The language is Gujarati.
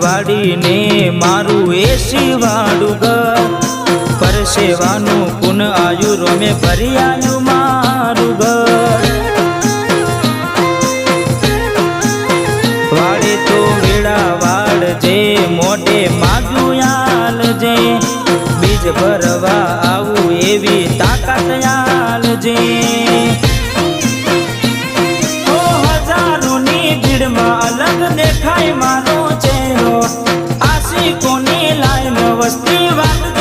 વાડીને મારું એસી વાળું ઘર પરસેવાનું પુન આયુ રોમે ભરી આયુ મારું ઘર વાડે તો વેળા વાળજે મોઢે માગ્યું આલજે બીજ ભરવા આવું એવી તાકાત આલજે અલગ દેખાય મારો ચહેરો આશિકોની લાઈન વસ્તી વાત